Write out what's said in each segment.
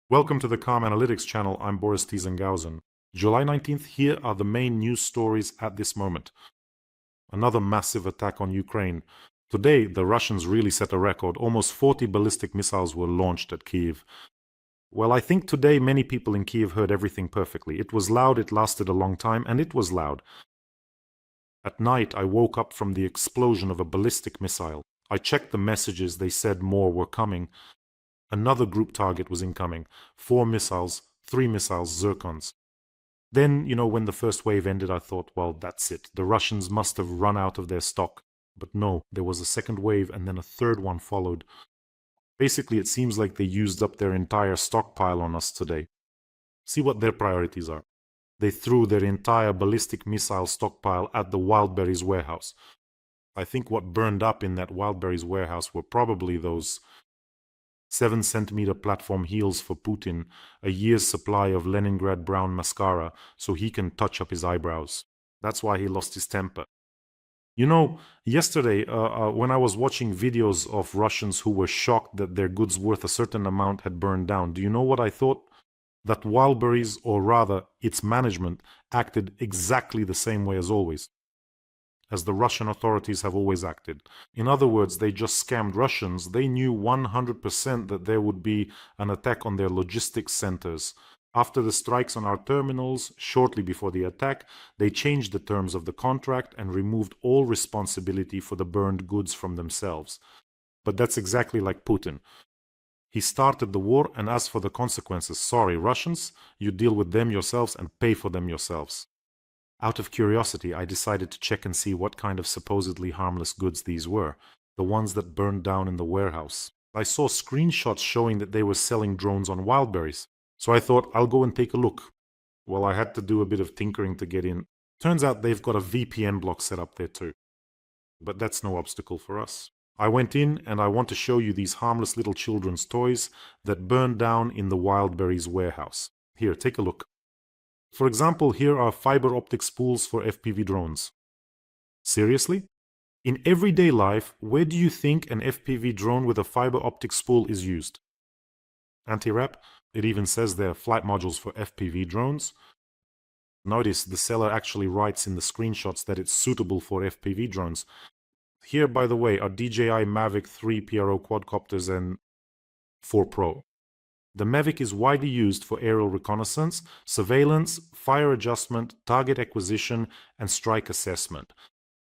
Welcome to the Calm Analytics channel. I'm Boris Tiesenghausen. July 19th, here are the main news stories at this moment. Another massive attack on Ukraine. Today, the Russians really set a record. Almost 40 ballistic missiles were launched at Kyiv. Well, I think today many people in Kiev heard everything perfectly. It was loud, it lasted a long time, and it was loud. At night, I woke up from the explosion of a ballistic missile. I checked the messages, they said more were coming. Another group target was incoming. 4 missiles, 3 missiles, zircons. Then, when the first wave ended, I thought, well, that's it. The Russians must have run out of their stock. But no, there was a second wave and then a third one followed. Basically, it seems like they used up their entire stockpile on us today. See what their priorities are. They threw their entire ballistic missile stockpile at the Wildberries warehouse. I think what burned up in that Wildberries warehouse were probably those 7-centimeter platform heels for Putin, a year's supply of Leningrad brown mascara so he can touch up his eyebrows. That's why he lost his temper. Yesterday, when I was watching videos of Russians who were shocked that their goods worth a certain amount had burned down, do you know what I thought? That Wildberries, or rather its management, acted exactly the same way as always, as the Russian authorities have always acted. In other words, they just scammed Russians. They knew 100% that there would be an attack on their logistics centers. After the strikes on our terminals, shortly before the attack, they changed the terms of the contract and removed all responsibility for the burned goods from themselves. But that's exactly like Putin. He started the war, and as for the consequences, sorry, Russians, you deal with them yourselves and pay for them yourselves. Out of curiosity, I decided to check and see what kind of supposedly harmless goods these were, the ones that burned down in the warehouse. I saw screenshots showing that they were selling drones on Wildberries, so I thought I'll go and take a look. Well, I had to do a bit of tinkering to get in. Turns out they've got a VPN block set up there too. But that's no obstacle for us. I went in and I want to show you these harmless little children's toys that burned down in the Wildberries warehouse. Here, take a look. For example, here are fiber optic spools for FPV drones. Seriously? In everyday life, where do you think an FPV drone with a fiber optic spool is used? Anti-wrap? It even says there flight modules for FPV drones. Notice the seller actually writes in the screenshots that it's suitable for FPV drones. Here, by the way, are DJI Mavic 3 PRO quadcopters and 4 Pro. The Mavic is widely used for aerial reconnaissance, surveillance, fire adjustment, target acquisition, and strike assessment.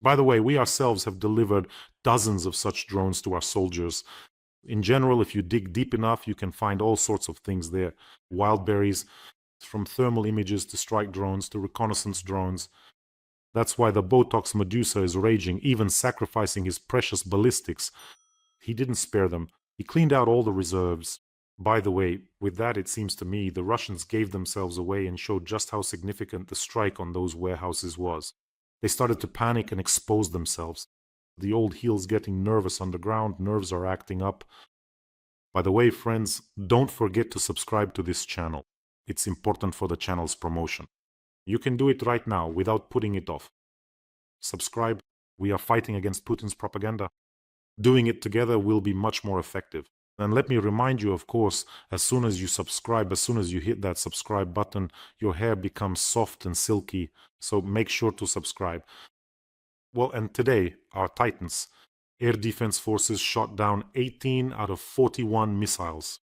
By the way, we ourselves have delivered dozens of such drones to our soldiers. In general, if you dig deep enough, you can find all sorts of things there. Wildberries, from thermal images to strike drones to reconnaissance drones. That's why the Botox Medusa is raging, even sacrificing his precious ballistics. He didn't spare them. He cleaned out all the reserves. By the way, with that, it seems to me, the Russians gave themselves away and showed just how significant the strike on those warehouses was. They started to panic and expose themselves. The old heel's getting nervous underground, nerves are acting up. By the way, friends, don't forget to subscribe to this channel. It's important for the channel's promotion. You can do it right now without putting it off. Subscribe. We are fighting against Putin's propaganda. Doing it together will be much more effective. And let me remind you, of course, as soon as you subscribe, as soon as you hit that subscribe button, your hair becomes soft and silky. So make sure to subscribe. Well, and today, our Titans, air defense forces shot down 18 out of 41 missiles.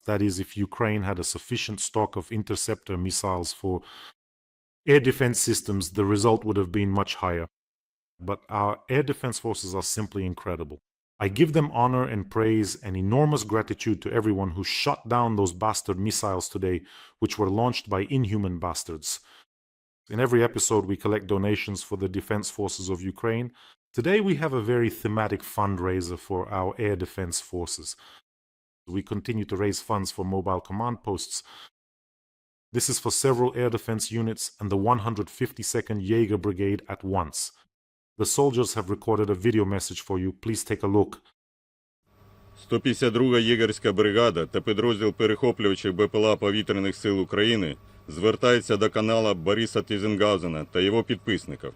That is, if Ukraine had a sufficient stock of interceptor missiles for air defense systems, the result would have been much higher. But our air defense forces are simply incredible. I give them honor and praise and enormous gratitude to everyone who shot down those bastard missiles today, which were launched by inhuman bastards. In every episode, we collect donations for the defense forces of Ukraine. Today, we have a very thematic fundraiser for our air defense forces. We continue to raise funds for mobile command posts. This is for several air defense units and the 152nd Jaeger Brigade at once. The soldiers have recorded a video message for you. Please take a look. 152-га єгерська бригада та підрозділ перехоплювачів БПЛА Повітряних сил України звертається до канала Бориса Тізенгаузена та його підписників.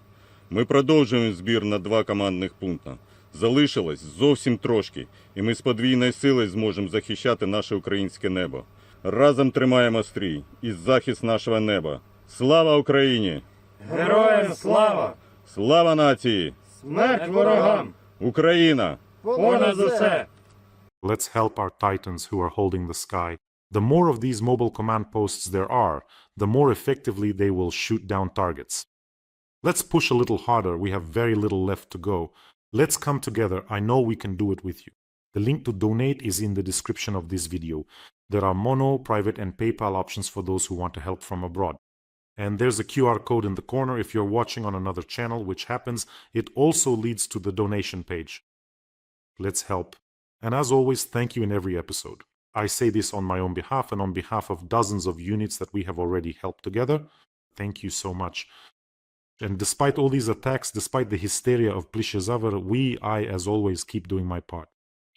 Ми продовжуємо збір на 2 командних пункти. Залишилось зовсім трошки, і ми з подвійною силою зможемо захищати наше українське небо. Разом тримаємо стрій і захист нашого неба. Слава Україні! Героям слава! Слава нації! Смерть ворогам! Україна! Понад усе! Let's help our titans who are holding the sky. The more of these mobile command posts there are, the more effectively they will shoot down targets. Let's push a little harder. We have very little left to go. Let's come together. I know we can do it with you. The link to donate is in the description of this video. There are mono, private, and PayPal options for those who want to help from abroad. And there's a QR code in the corner if you're watching on another channel, which happens. It also leads to the donation page. Let's help. And as always, thank you in every episode. I say this on my own behalf and on behalf of dozens of units that we have already helped together. Thank you so much. And despite all these attacks, despite the hysteria of Plishezavr, I, as always, keep doing my part.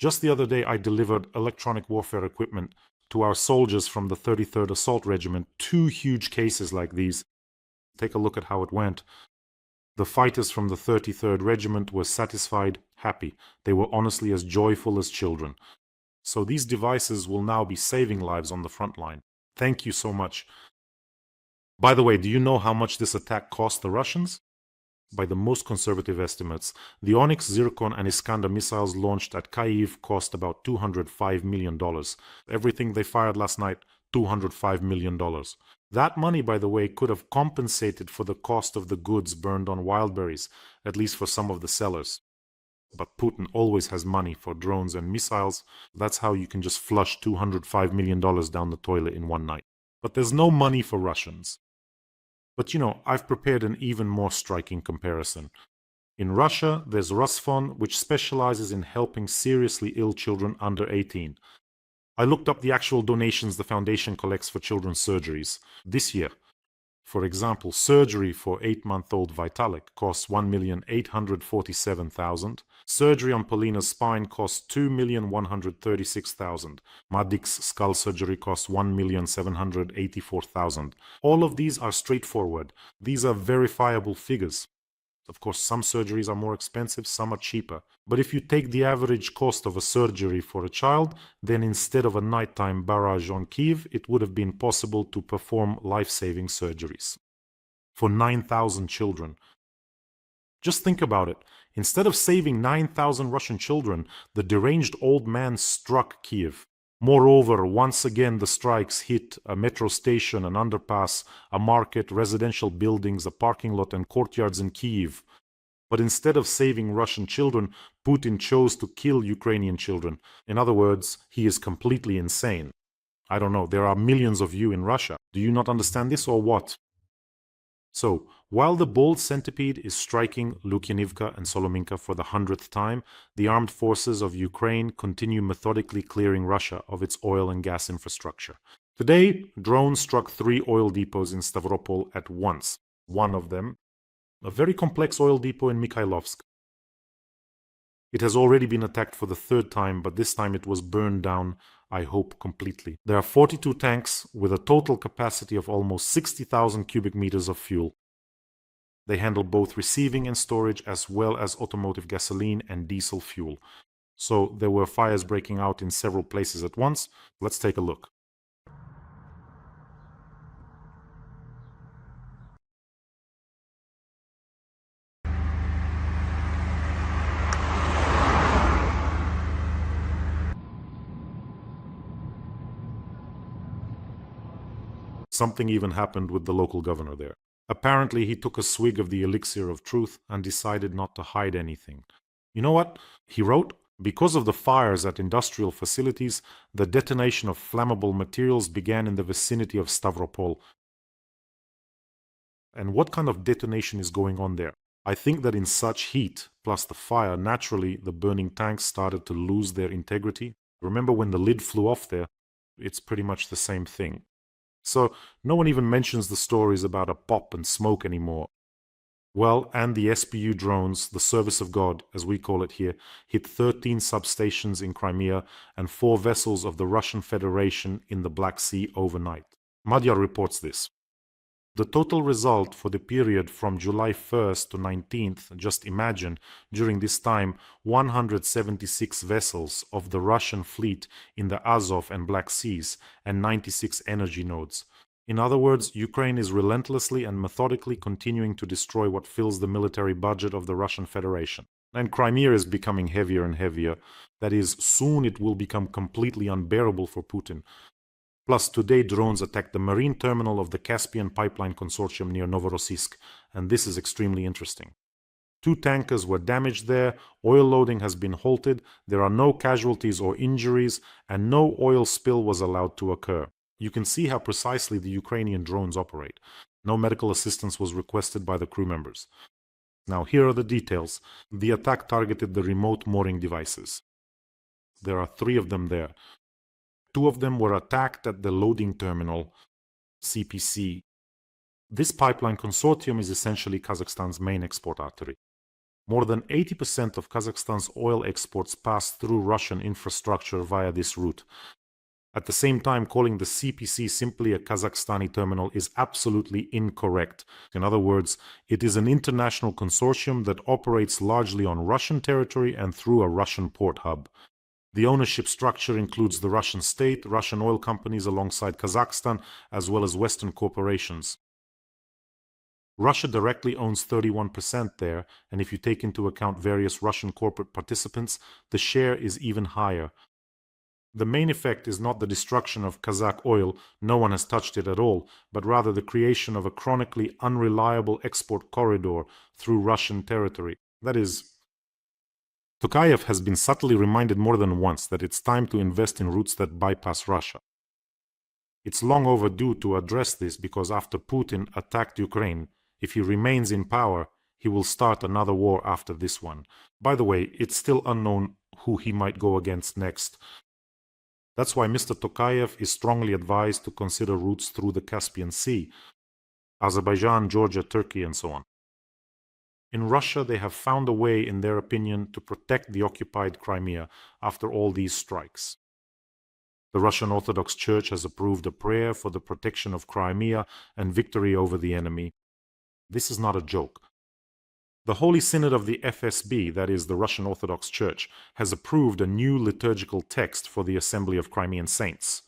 Just the other day, I delivered electronic warfare equipment to our soldiers from the 33rd Assault Regiment, 2 huge cases like these. Take a look at how it went. The fighters from the 33rd Regiment were satisfied, happy. They were honestly as joyful as children. So these devices will now be saving lives on the front line. Thank you so much. By the way, do you know how much this attack cost the Russians? By the most conservative estimates, the Onyx, Zircon, and Iskander missiles launched at Kyiv cost about $205 million. Everything they fired last night, $205 million. That money, by the way, could have compensated for the cost of the goods burned on Wildberries, at least for some of the sellers. But Putin always has money for drones and missiles. That's how you can just flush $205 million down the toilet in one night. But there's no money for Russians. But you know, I've prepared an even more striking comparison. In Russia, there's Rusfon, which specializes in helping seriously ill children under 18. I looked up the actual donations the foundation collects for children's surgeries. This year, for example, surgery for 8-month-old Vitalik costs $1,847,000. Surgery on Polina's spine costs $2,136,000. Madyk's skull surgery costs $1,784,000. All of these are straightforward. These are verifiable figures. Of course, some surgeries are more expensive, some are cheaper. But if you take the average cost of a surgery for a child, then instead of a nighttime barrage on Kiev, it would have been possible to perform life-saving surgeries for 9,000 children. Just think about it. Instead of saving 9,000 Russian children, the deranged old man struck Kiev. Moreover, once again the strikes hit a metro station, an underpass, a market, residential buildings, a parking lot, and courtyards in Kyiv. But instead of saving Russian children, Putin chose to kill Ukrainian children. In other words, he is completely insane. I don't know, there are millions of you in Russia. Do you not understand this or what? So, while the bold centipede is striking Lukyanivka and Solominka for the 100th time, the armed forces of Ukraine continue methodically clearing Russia of its oil and gas infrastructure. Today, drones struck 3 oil depots in Stavropol at once. One of them, a very complex oil depot in Mikhailovsk. It has already been attacked for the 3rd time, but this time it was burned down, I hope, completely. There are 42 tanks with a total capacity of almost 60,000 cubic meters of fuel. They handle both receiving and storage as well as automotive gasoline and diesel fuel. So there were fires breaking out in several places at once. Let's take a look. Something even happened with the local governor there. Apparently, he took a swig of the elixir of truth and decided not to hide anything. You know what? He wrote, because of the fires at industrial facilities, the detonation of flammable materials began in the vicinity of Stavropol. And what kind of detonation is going on there? I think that in such heat, plus the fire, naturally the burning tanks started to lose their integrity. Remember when the lid flew off there? It's pretty much the same thing. So no one even mentions the stories about a pop and smoke anymore. Well, and the SPU drones, the service of God, as we call it here, hit 13 substations in Crimea and 4 vessels of the Russian Federation in the Black Sea overnight. Madyar reports this. The total result for the period from July 1st to 19th, just imagine, during this time, 176 vessels of the Russian fleet in the Azov and Black Seas and 96 energy nodes. In other words, Ukraine is relentlessly and methodically continuing to destroy what fills the military budget of the Russian Federation. And Crimea is becoming heavier and heavier. That is, soon it will become completely unbearable for Putin. Plus, today drones attacked the marine terminal of the Caspian Pipeline Consortium near Novorossiysk, and this is extremely interesting. 2 tankers were damaged there, oil loading has been halted, there are no casualties or injuries, and no oil spill was allowed to occur. You can see how precisely the Ukrainian drones operate. No medical assistance was requested by the crew members. Now, here are the details. The attack targeted the remote mooring devices. There are 3 of them there. 2 of them were attacked at the loading terminal, CPC. This pipeline consortium is essentially Kazakhstan's main export artery. More than 80% of Kazakhstan's oil exports pass through Russian infrastructure via this route. At the same time, calling the CPC simply a Kazakhstani terminal is absolutely incorrect. In other words, it is an international consortium that operates largely on Russian territory and through a Russian port hub. The ownership structure includes the Russian state, Russian oil companies alongside Kazakhstan, as well as Western corporations. Russia directly owns 31% there, and if you take into account various Russian corporate participants, the share is even higher. The main effect is not the destruction of Kazakh oil, no one has touched it at all, but rather the creation of a chronically unreliable export corridor through Russian territory. That is, Tokayev has been subtly reminded more than once that it's time to invest in routes that bypass Russia. It's long overdue to address this because after Putin attacked Ukraine, if he remains in power, he will start another war after this one. By the way, it's still unknown who he might go against next. That's why Mr. Tokayev is strongly advised to consider routes through the Caspian Sea, Azerbaijan, Georgia, Turkey, and so on. In Russia, they have found a way, in their opinion, to protect the occupied Crimea after all these strikes. The Russian Orthodox Church has approved a prayer for the protection of Crimea and victory over the enemy. This is not a joke. The Holy Synod of the FSB, that is, the Russian Orthodox Church, has approved a new liturgical text for the Assembly of Crimean Saints.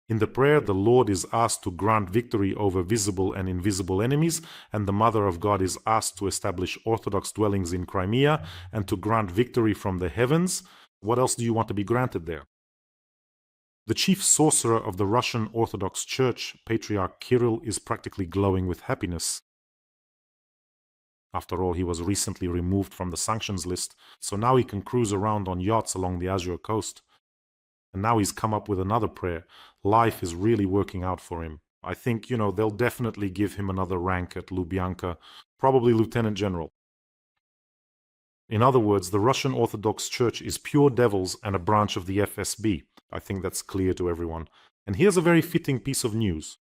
In the prayer, the Lord is asked to grant victory over visible and invisible enemies, and the Mother of God is asked to establish Orthodox dwellings in Crimea and to grant victory from the heavens. What else do you want to be granted there? The chief sorcerer of the Russian Orthodox Church, Patriarch Kirill, is practically glowing with happiness. After all, he was recently removed from the sanctions list, so now he can cruise around on yachts along the Azure coast. And now he's come up with another prayer. Life is really working out for him. I think, they'll definitely give him another rank at Lubyanka, probably Lieutenant General. In other words, the Russian Orthodox Church is pure devils and a branch of the FSB. I think that's clear to everyone. And here's a very fitting piece of news.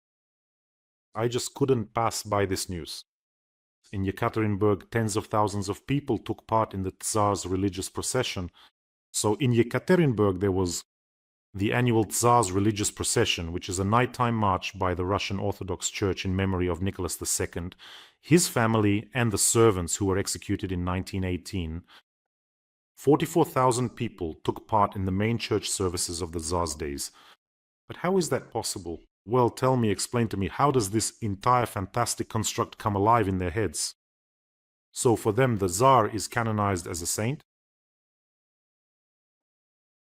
I just couldn't pass by this news. In Yekaterinburg, tens of thousands of people took part in the Tsar's religious procession. So in Yekaterinburg, there was the annual Tsar's religious procession, which is a nighttime march by the Russian Orthodox Church in memory of Nicholas II, his family, and the servants who were executed in 1918. 44,000 people took part in the main church services of the Tsar's days. But how is that possible? Well, tell me, explain to me, how does this entire fantastic construct come alive in their heads? So for them, the Tsar is canonized as a saint?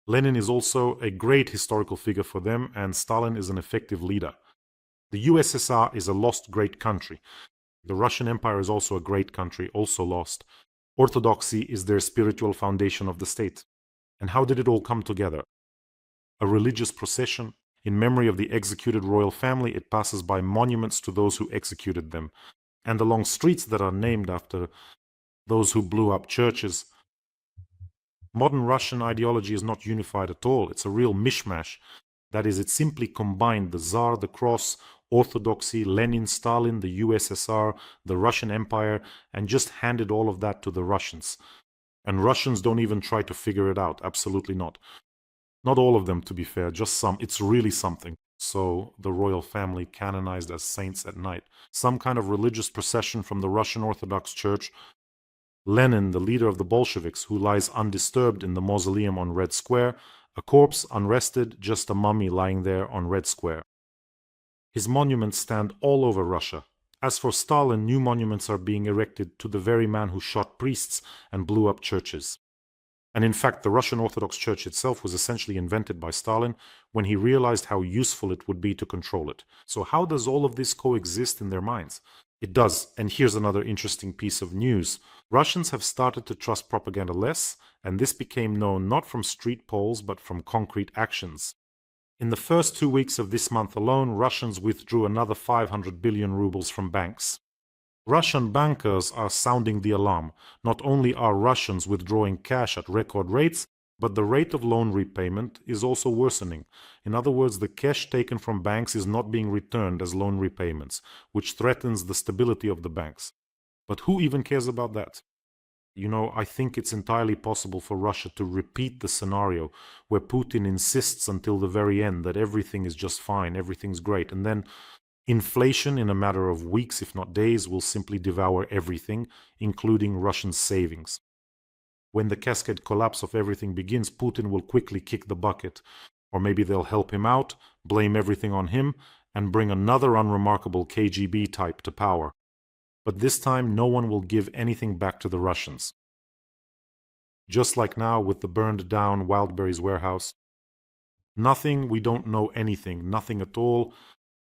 Lenin is also a great historical figure for them, and Stalin is an effective leader. The USSR is a lost great country. The Russian Empire is also a great country, also lost. Orthodoxy is their spiritual foundation of the state. And how did it all come together? A religious procession. In memory of the executed royal family, it passes by monuments to those who executed them, and along streets that are named after those who blew up churches. Modern Russian ideology is not unified at all. It's a real mishmash. That is, it simply combined the Tsar, the cross, Orthodoxy, Lenin, Stalin, the USSR, the Russian Empire, and just handed all of that to the Russians. And Russians don't even try to figure it out. Absolutely not. Not all of them, to be fair, just some. It's really something. so the royal family canonized as saints at night. Some kind of religious procession from the Russian Orthodox Church. Lenin, the leader of the Bolsheviks, who lies undisturbed in the mausoleum on Red Square, a corpse unrested, just a mummy lying there on Red Square. His monuments stand all over Russia. As for Stalin, new monuments are being erected to the very man who shot priests and blew up churches. And in fact, the Russian Orthodox Church itself was essentially invented by Stalin when he realized how useful it would be to control it. So how does all of this coexist in their minds? It does, and here's another interesting piece of news. Russians have started to trust propaganda less, and this became known not from street polls but from concrete actions. In the first 2 weeks of this month alone, Russians withdrew another 500 billion rubles from banks. Russian bankers are sounding the alarm. Not only are Russians withdrawing cash at record rates, but the rate of loan repayment is also worsening. In other words, the cash taken from banks is not being returned as loan repayments, which threatens the stability of the banks. But who even cares about that? You know, I think it's entirely possible for Russia to repeat the scenario where Putin insists until the very end that everything is just fine, everything's great, and then inflation in a matter of weeks, if not days, will simply devour everything, including Russian savings. When the cascade collapse of everything begins, Putin will quickly kick the bucket. Or maybe they'll help him out, blame everything on him, and bring another unremarkable KGB type to power. But this time, no one will give anything back to the Russians. Just like now with the burned down Wildberries warehouse. Nothing, we don't know anything, nothing at all.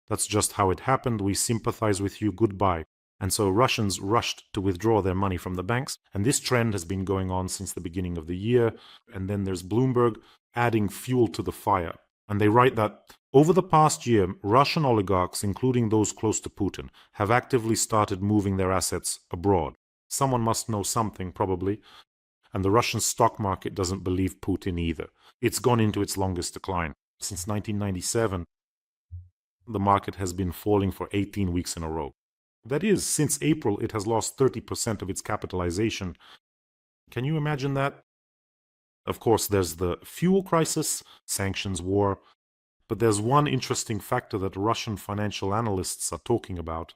That's just how it happened. We sympathize with you. Goodbye. And so Russians rushed to withdraw their money from the banks. And this trend has been going on since the beginning of the year. And then there's Bloomberg adding fuel to the fire. And they write that over the past year, Russian oligarchs, including those close to Putin, have actively started moving their assets abroad. Someone must know something, probably. And the Russian stock market doesn't believe Putin either. It's gone into its longest decline. Since 1997, the market has been falling for 18 weeks in a row. That is, since April, it has lost 30% of its capitalization. Can you imagine that? Of course, there's the fuel crisis, sanctions, war. But there's one interesting factor that Russian financial analysts are talking about.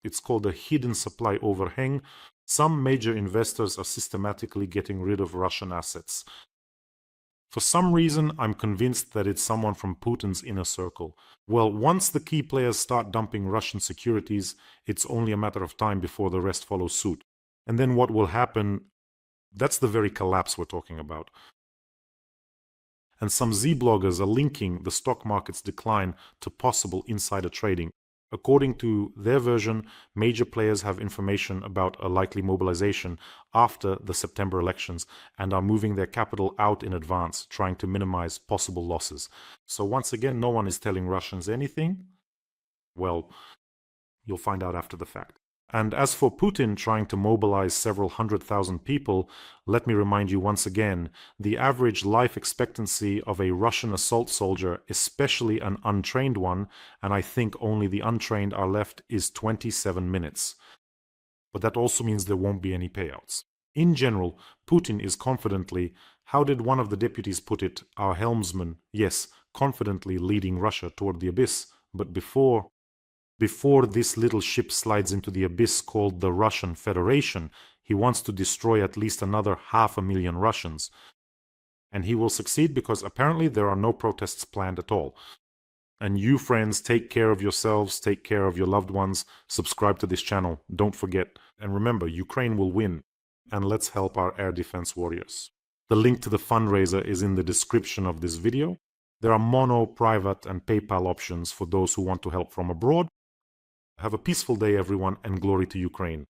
It's called a hidden supply overhang. Some major investors are systematically getting rid of Russian assets. For some reason, I'm convinced that it's someone from Putin's inner circle. Well, once the key players start dumping Russian securities, it's only a matter of time before the rest follow suit. And then what will happen? That's the very collapse we're talking about. And some Z-bloggers are linking the stock market's decline to possible insider trading. According to their version, major players have information about a likely mobilization after the September elections and are moving their capital out in advance, trying to minimize possible losses. So once again, no one is telling Russians anything. Well, you'll find out after the fact. And as for Putin trying to mobilize several 100,000 people, let me remind you once again, the average life expectancy of a Russian assault soldier, especially an untrained one, and I think only the untrained are left, is 27 minutes. But that also means there won't be any payouts. In general, Putin is confidently, how did one of the deputies put it, our helmsman, yes, confidently leading Russia toward the abyss, but before this little ship slides into the abyss called the Russian Federation, he wants to destroy at least another 500,000 Russians. And he will succeed because apparently there are no protests planned at all. And you, friends, take care of yourselves, take care of your loved ones, subscribe to this channel, don't forget. And remember, Ukraine will win. And let's help our air defense warriors. The link to the fundraiser is in the description of this video. There are mono, private, and PayPal options for those who want to help from abroad. Have a peaceful day, everyone, and glory to Ukraine.